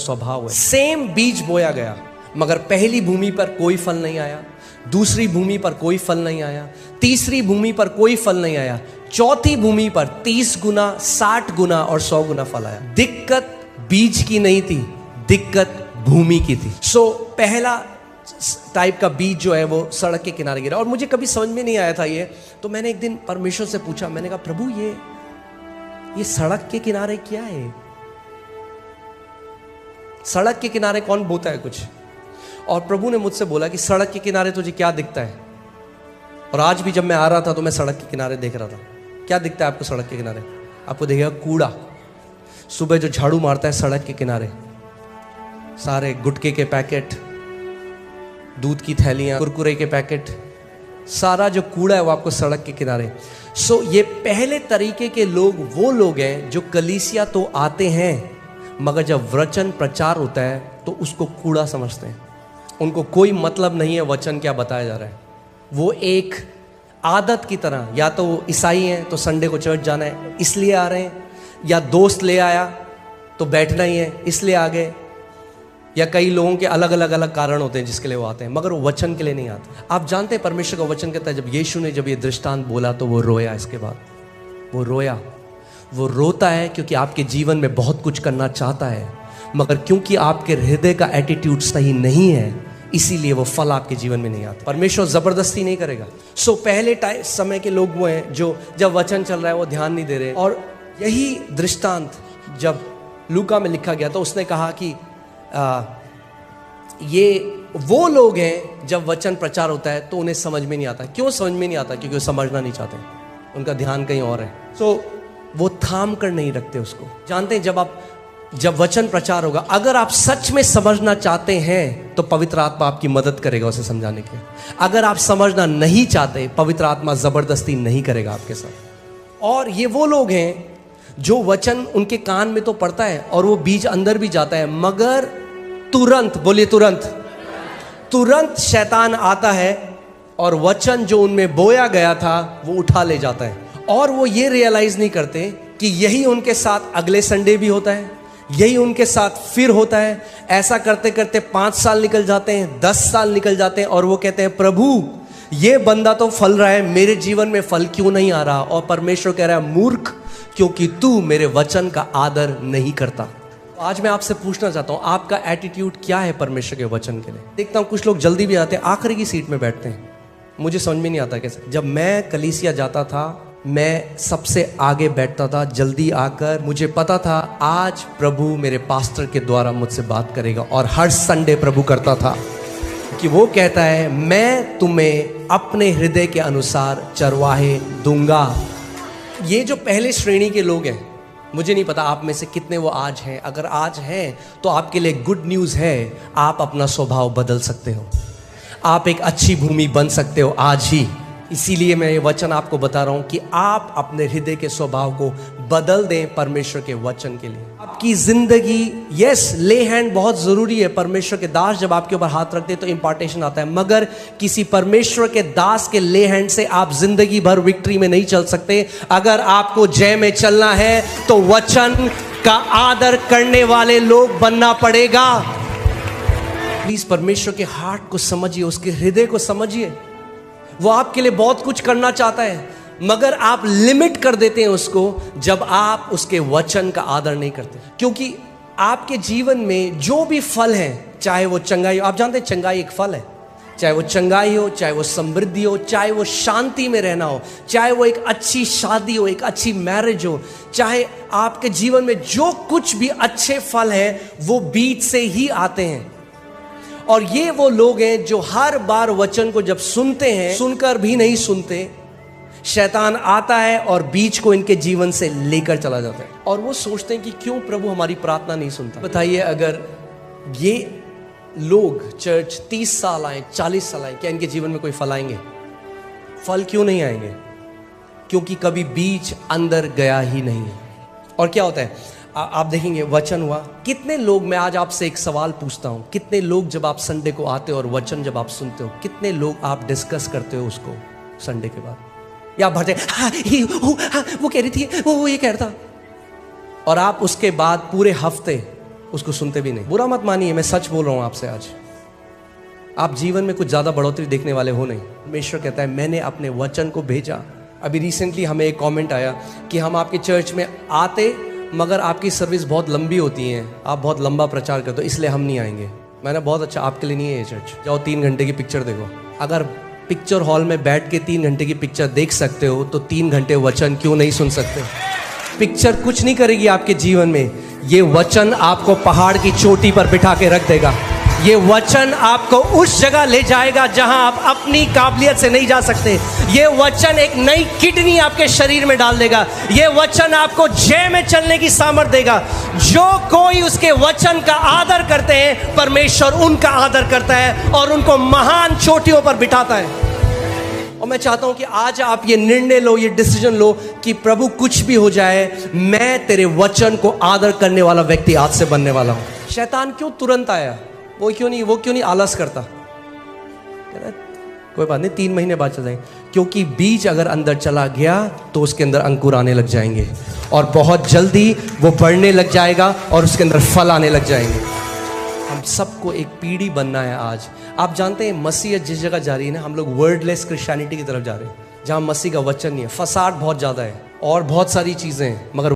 स्वभाव है। सेम बीज बोया गया, मगर पहली भूमि पर कोई फल नहीं आया, दूसरी भूमि पर कोई फल नहीं आया, तीसरी भूमि पर कोई फल नहीं आया, चौथी भूमि पर 30 गुना, 60 गुना और 100 गुना फल आया। दिक्कत बीज की नहीं थी, दिक्कत भूमि की थी। पहला टाइप का बीज जो है वो सड़क के किनारे गिरा, और मुझे कभी समझ में नहीं आया था ये। तो मैंने एक दिन परमेश्वर से पूछा, मैंने कहा प्रभु ये सड़क के किनारे क्या है? सड़क के किनारे कौन बोता है कुछ? और प्रभु ने मुझसे बोला कि सड़क के किनारे तुझे क्या दिखता है? और आज भी जब मैं आ रहा था तो मैं सड़क के किनारे देख रहा था। क्या दिखता है आपको सड़क के किनारे? आपको दिखेगा कूड़ा। सुबह जो झाड़ू मारता है सड़क के किनारे, सारे गुटखे के पैकेट, दूध की थैलियां, कुरकुरे के पैकेट, सारा जो कूड़ा है वो आपको सड़क के किनारे। ये पहले तरीके के लोग वो लोग हैं जो कलीसिया तो आते हैं, मगर जब वचन प्रचार होता है तो उसको कूड़ा समझते हैं। उनको कोई मतलब नहीं है वचन क्या बताया जा रहा है। वो एक आदत की तरह, या तो वो ईसाई हैं तो संडे को चर्च जाना है इसलिए आ रहे हैं, या दोस्त ले आया तो बैठना ही है इसलिए आ गए, या कई लोगों के अलग अलग कारण होते हैं जिसके लिए वो आते हैं, मगर वो वचन के लिए नहीं आते। आप जानते हैं परमेश्वर का वचन कहता है जब यीशु ने जब ये दृष्टांत बोला तो वो रोया। इसके बाद वो रोया। वो रोता है क्योंकि आपके जीवन में बहुत कुछ करना चाहता है, मगर क्योंकि आपके हृदय का एटीट्यूड सही नहीं है, इसीलिए वो फल आपके जीवन में नहीं आता। परमेश्वर जबरदस्ती नहीं करेगा। पहले समय के लोग वो हैं जो जब वचन चल रहा है वो ध्यान नहीं दे रहे। और यही दृष्टांत जब लूका में लिखा गया तो उसने कहा कि ये वो लोग हैं जब वचन प्रचार होता है तो उन्हें समझ में नहीं आता। क्यों समझ में नहीं आता? क्योंकि वो समझना नहीं चाहते, उनका ध्यान कहीं और है। वो थाम कर नहीं रखते उसको। जानते हैं जब वचन प्रचार होगा, अगर आप सच में समझना चाहते हैं तो पवित्र आत्मा आपकी मदद करेगा उसे समझाने के। अगर आप समझना नहीं चाहते, पवित्र आत्मा जबरदस्ती नहीं करेगा आपके साथ। और ये वो लोग हैं जो वचन उनके कान में तो पड़ता है और वो बीज अंदर भी जाता है, मगर तुरंत, बोलिए तुरंत शैतान आता है और वचन जो उनमें बोया गया था वो उठा ले जाता है। और वो ये रियलाइज नहीं करते कि यही उनके साथ अगले संडे भी होता है, यही उनके साथ फिर होता है। ऐसा करते करते 5 साल निकल जाते हैं, 10 साल निकल जाते हैं, और वो कहते हैं प्रभु ये बंदा तो फल रहा है, मेरे जीवन में फल क्यों नहीं आ रहा? और परमेश्वर कह रहा है मूर्ख, क्योंकि तू मेरे वचन का आदर नहीं करता। आज मैं आपसे पूछना चाहता हूं, आपका एटीट्यूड क्या है परमेश्वर के वचन के लिए? देखता हूं कुछ लोग जल्दी भी आते हैं, आखिरी की सीट में बैठते हैं। मुझे समझ में नहीं आता कैसे। जब मैं कलीसिया जाता था मैं सबसे आगे बैठता था, जल्दी आकर। मुझे पता था आज प्रभु मेरे पास्टर के द्वारा मुझसे बात करेगा, और हर संडे प्रभु करता था कि वो कहता है मैं तुम्हें अपने हृदय के अनुसार चरवाहे दूंगा। ये जो पहले श्रेणी के लोग हैं, मुझे नहीं पता आप में से कितने वो आज हैं। अगर आज हैं तो आपके लिए गुड न्यूज़ है, आप अपना स्वभाव बदल सकते हो, आप एक अच्छी भूमि बन सकते हो आज ही। इसीलिए मैं ये वचन आपको बता रहा हूं कि आप अपने हृदय के स्वभाव को बदल दें परमेश्वर के वचन के लिए। आपकी जिंदगी, यस, ले हैंड बहुत जरूरी है। परमेश्वर के दास जब आपके ऊपर हाथ रखते हैं तो इंपार्टेशन आता है, मगर किसी परमेश्वर के दास के ले हैंड से आप जिंदगी भर विक्ट्री में नहीं चल सकते। अगर आपको जय में चलना है तो वचन का आदर करने वाले लोग बनना पड़ेगा। प्लीज परमेश्वर के हार्ट को समझिए, उसके हृदय को समझिए। वो आपके लिए बहुत कुछ करना चाहता है, मगर आप लिमिट कर देते हैं उसको जब आप उसके वचन का आदर नहीं करते। क्योंकि आपके जीवन में जो भी फल है, चाहे वो चंगाई हो, आप जानते हैं चंगाई एक फल है, चाहे वो चंगाई हो, चाहे वो समृद्धि हो, चाहे वो शांति में रहना हो, चाहे वो एक अच्छी शादी हो, एक अच्छी मैरिज हो, चाहे आपके जीवन में जो कुछ भी अच्छे फल है वो बीज से ही आते हैं। और ये वो लोग हैं जो हर बार वचन को जब सुनते हैं, सुनकर भी नहीं सुनते, शैतान आता है और बीज को इनके जीवन से लेकर चला जाता है। और वो सोचते हैं कि क्यों प्रभु हमारी प्रार्थना नहीं सुनता। बताइए, अगर ये लोग चर्च 30 साल आए, 40 साल आए, क्या इनके जीवन में कोई फल आएंगे? फल क्यों नहीं आएंगे? क्योंकि कभी बीज अंदर गया ही नहीं है। और क्या होता है, आप देखेंगे वचन हुआ। कितने लोग, मैं आज आपसे एक सवाल पूछता हूं, कितने लोग जब आप संडे को आते हो और वचन जब आप सुनते हो, कितने लोग आप डिस्कस करते हो उसको संडे के बाद? या भरते वो कह रही थी, वो ये कह रहा था, और आप उसके बाद पूरे हफ्ते उसको सुनते भी नहीं। बुरा मत मानिए, मैं सच बोल रहा हूं आपसे आज। आप जीवन में कुछ ज्यादा बढ़ोतरी देखने वाले हो नहीं। परमेश्वर कहता है मैंने अपने वचन को भेजा। अभी रिसेंटली हमें एक कमेंट आया कि हम आपके चर्च में आते मगर आपकी सर्विस बहुत लंबी होती है, आप बहुत लंबा प्रचार करते हो, इसलिए हम नहीं आएंगे। मैंने बहुत अच्छा, आपके लिए नहीं है ये चर्च। जाओ 3 घंटे की पिक्चर देखो। अगर पिक्चर हॉल में बैठ के 3 घंटे की पिक्चर देख सकते हो तो 3 घंटे वचन क्यों नहीं सुन सकते? पिक्चर कुछ नहीं करेगी आपके जीवन में, ये वचन आपको पहाड़ की चोटी पर बिठा के रख देगा। ये वचन आपको उस जगह ले जाएगा जहां आप अपनी काबिलियत से नहीं जा सकते। ये वचन एक नई किडनी आपके शरीर में डाल देगा। ये वचन आपको जय में चलने की सामर्थ देगा। जो कोई उसके वचन का आदर करते हैं, परमेश्वर उनका आदर करता है और उनको महान चोटियों पर बिठाता है। और मैं चाहता हूं कि आज आप ये निर्णय लो, ये डिसीजन लो कि प्रभु कुछ भी हो जाए, मैं तेरे वचन को आदर करने वाला व्यक्ति आज से बनने वाला हूं। शैतान क्यों तुरंत आया? वो क्यों नहीं आलस करता? कोई बात नहीं, 3 महीने बाद चल जाएंगे। क्योंकि बीज अगर अंदर चला गया तो उसके अंदर अंकुर आने लग जाएंगे और बहुत जल्दी वो बढ़ने लग जाएगा और उसके अंदर फल आने लग जाएंगे। हम सबको एक पीढ़ी बनना है आज। आप जानते हैं मसीहत जिस जगह जा रही है ना, हम लोग वर्डलेस क्रिश्चियनिटी की तरफ जा रहे हैं, जहां मसीह का वचन नहीं है। फसाद बहुत ज्यादा है और बहुत सारी चीजें हैं, मगर